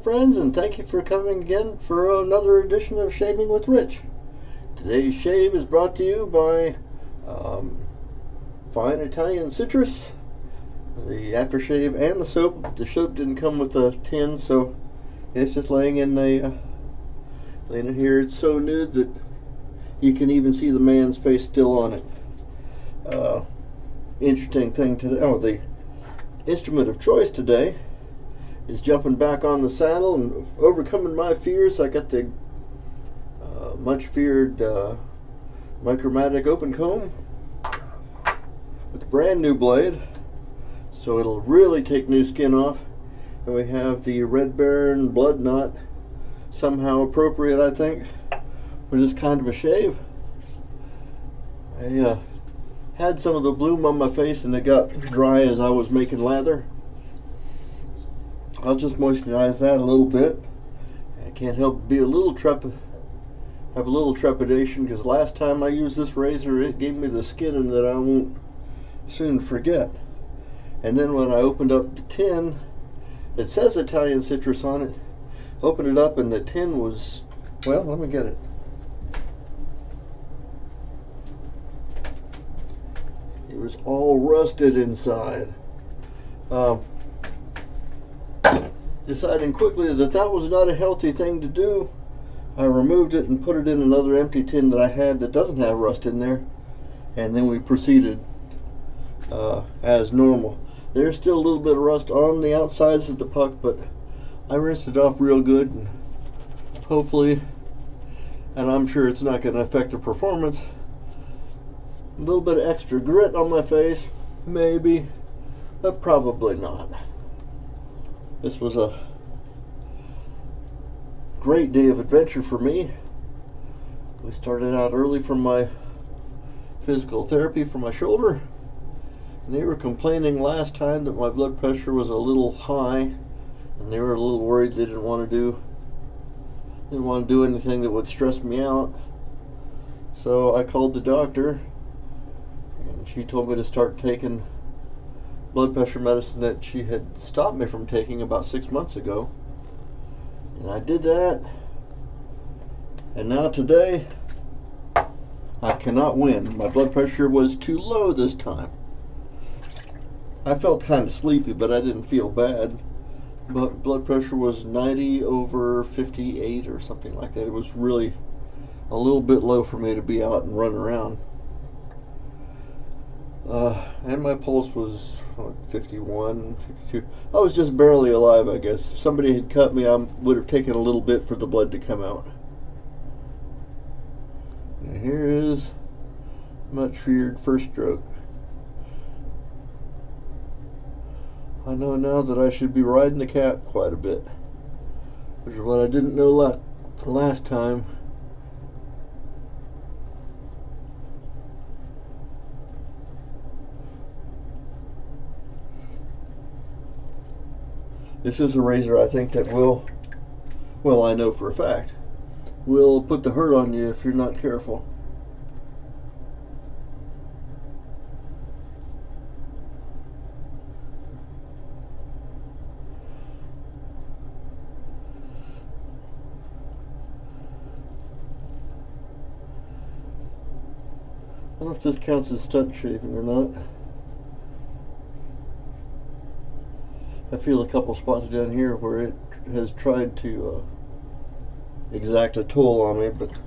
friends, and thank you for coming again for another edition of Shaving with Rich. Today's shave is brought to you by Fine Italian Citrus, the aftershave and the soap. The soap didn't come with a tin, so it's just laying in here. It's so nude that you can even see the man's face still on it. Interesting thing today. Oh, the instrument of choice today is jumping back on the saddle and overcoming my fears. I got the much feared Micromatic open comb with a brand new blade, so it'll really take new skin off. And we have the Red Baron Blood Knot, somehow appropriate, I think, for this kind of a shave. I had some of the bloom on my face and it got dry as I was making lather. I'll just moisturize that a little bit. I can't help but be have a little trepidation, because last time I used this razor it gave me the skin that I won't soon forget. And then when I opened up the tin, it says Italian Citrus on it. Opened it up and the tin was, well, let me get it. It was all rusted inside. Deciding quickly that was not a healthy thing to do, I removed it and put it in another empty tin that I had that doesn't have rust in there, and then we proceeded as normal. There's still a little bit of rust on the outsides of the puck, but I rinsed it off real good, and hopefully, and I'm sure it's not going to affect the performance. A little bit of extra grit on my face, maybe, but probably not. This was a great day of adventure for me. We started out early from my physical therapy for my shoulder, and they were complaining last time that my blood pressure was a little high, and they were a little worried. They didn't want to do anything that would stress me out. So I called the doctor, and she told me to start taking blood pressure medicine that she had stopped me from taking about 6 months ago. And I did that, and now today I cannot win. My blood pressure was too low this time. I felt kind of sleepy, but I didn't feel bad. But blood pressure was 90/58 or something like that. It was really a little bit low for me to be out and run around. And my pulse was 51, 52. I was just barely alive, I guess. If somebody had cut me, I would have taken a little bit for the blood to come out. And here is much feared first stroke. I know now that I should be riding the cap quite a bit, which is what I didn't know last time. This is a razor I think that will, well, I know for a fact, will put the hurt on you if you're not careful. I don't know if this counts as stunt shaving or not. I feel a couple spots down here where it has tried to exact a toll on me, but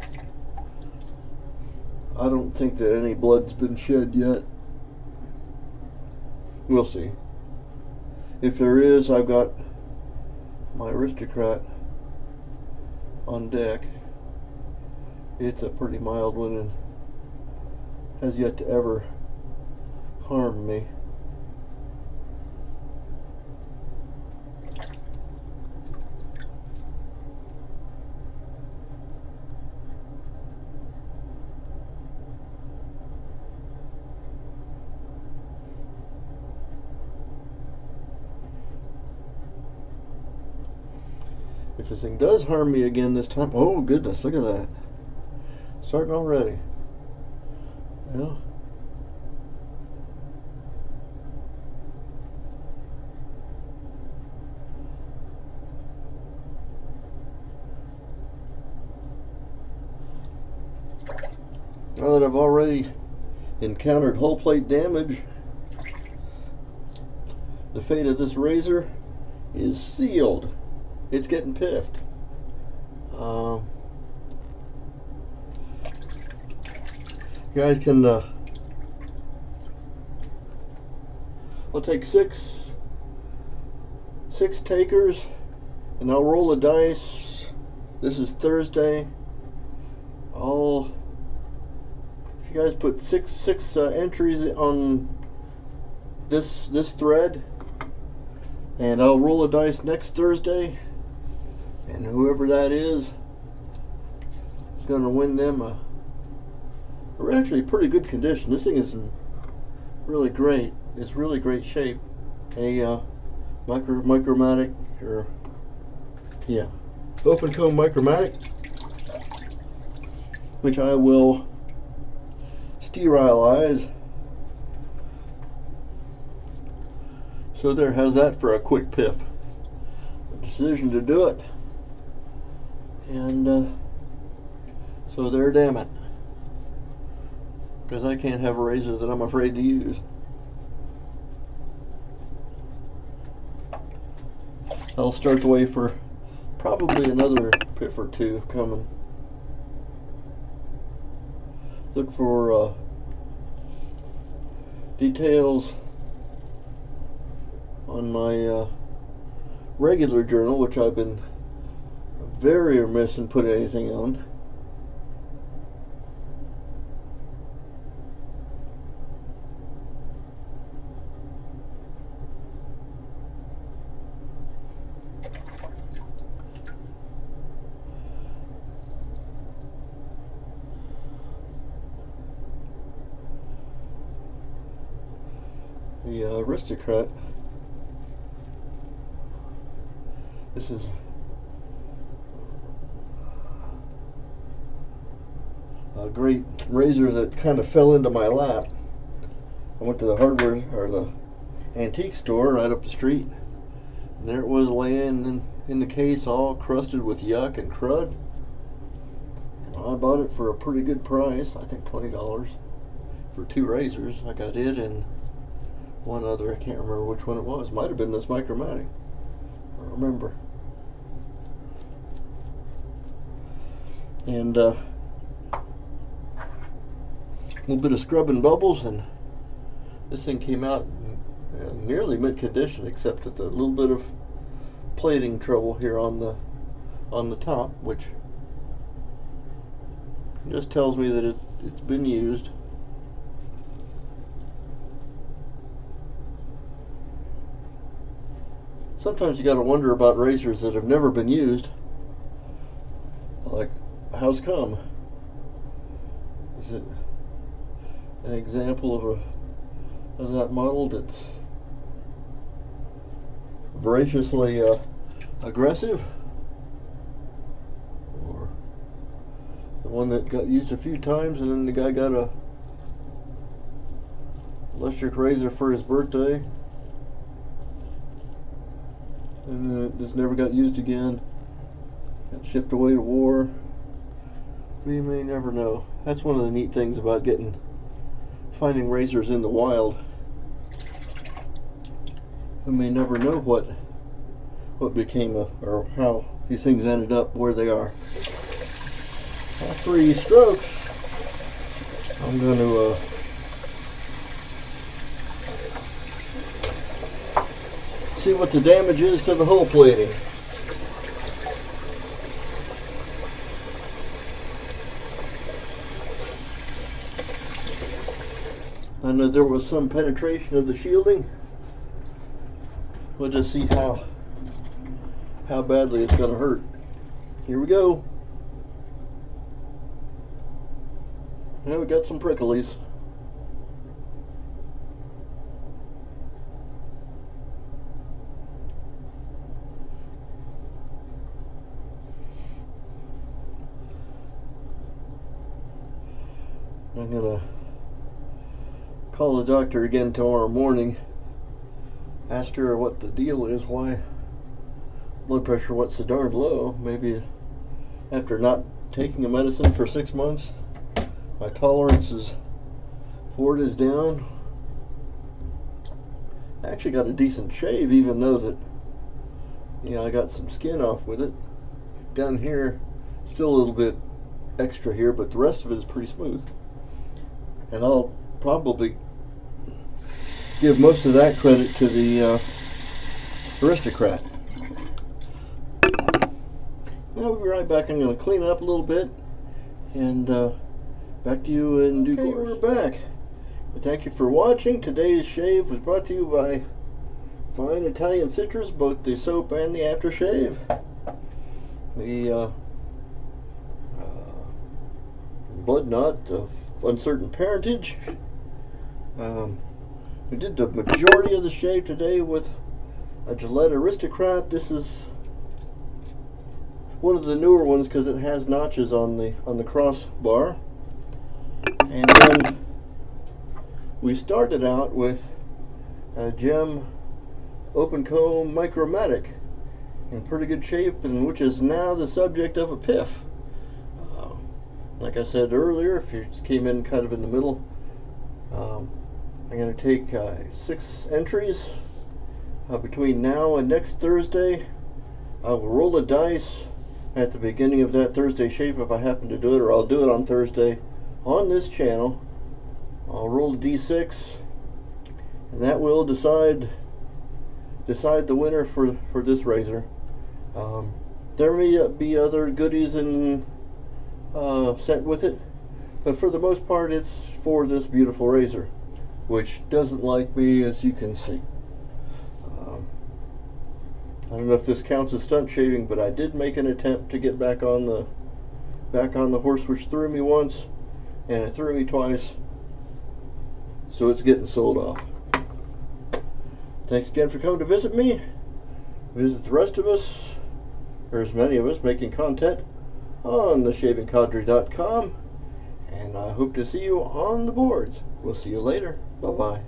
I don't think that any blood's been shed yet. We'll see. If there is, I've got my Aristocrat on deck. It's a pretty mild one and has yet to ever harm me. If this thing does harm me again this time, oh goodness, look at that. Starting already. Well, Now that I've already encountered hull plate damage, the fate of this razor is sealed. It's getting piffed. You guys can I'll take six takers and I'll roll a dice. This is Thursday. If you guys put six entries on this thread, and I'll roll a dice next Thursday, and whoever that is going to win them we're actually pretty good condition. This thing is in really great. It's really great shape. A micromatic, or yeah, open comb micromatic, which I will sterilize. So there, how's that for a quick piff? A decision to do it, and so there, damn it, because I can't have a razor that I'm afraid to use. I'll start the way for probably another piff or two coming. Look for details on my regular journal, which I've been very remiss in putting anything on. The Aristocrat. This is a great razor that kind of fell into my lap. I went to the hardware or the antique store right up the street, and there it was laying in the case, all crusted with yuck and crud. And I bought it for a pretty good price. I think $20 for two razors. I got it and one other. I can't remember which one it was. Might have been this micromatic. I don't remember. And a little bit of scrub and bubbles, and this thing came out nearly mint condition, except with a little bit of plating trouble here on the top, which just tells me that it's been used. Sometimes you got to wonder about razors that have never been used. Like, how's come? Is it an example of that model that's voraciously aggressive, or the one that got used a few times and then the guy got a electric razor for his birthday and then it just never got used again, got shipped away to war? We may never know. That's one of the neat things about finding razors in the wild. We may never know what became or how these things ended up where they are. After 3 strokes, I'm going to see what the damage is to the hull plating. I know there was some penetration of the shielding. We'll just see how badly it's going to hurt. Here we go. Now we got some pricklies. I'm gonna call the doctor again tomorrow morning, ask her what the deal is, why blood pressure what's so darn low. Maybe after not taking a medicine for 6 months, My tolerances for it is down. I actually got a decent shave, even though that, you know, I got some skin off with it. Down here, still a little bit extra here, but the rest of it is pretty smooth. And I'll probably give most of that credit to the Aristocrat. I'll be right back. I'm going to clean it up a little bit, and back to you in due course. We're back. Well, thank you for watching. Today's shave was brought to you by Fine Italian Citrus, both the soap and the aftershave. The blood knot of uncertain parentage. We did the majority of the shave today with a Gillette Aristocrat. This is one of the newer ones because it has notches on the crossbar. And then we started out with a Gem Open Comb Micromatic in pretty good shape, and which is now the subject of a PIF. Like I said earlier, if you just came in kind of in the middle, I'm going to take 6 entries between now and next Thursday. I will roll a dice at the beginning of that Thursday shave if I happen to do it, or I'll do it on Thursday on this channel. I'll roll a d6, and that will decide the winner for this razor. There may be other goodies and sent with it, but for the most part it's for this beautiful razor, which doesn't like me, as you can see. I don't know if this counts as stunt shaving, but I did make an attempt to get back on the horse, which threw me once and it threw me twice, so it's getting sold off. Thanks again for coming to visit me. Visit the rest of us, or as many of us, making content on theshavingcadre.com, and I hope to see you on the boards. We'll see you later. Bye bye.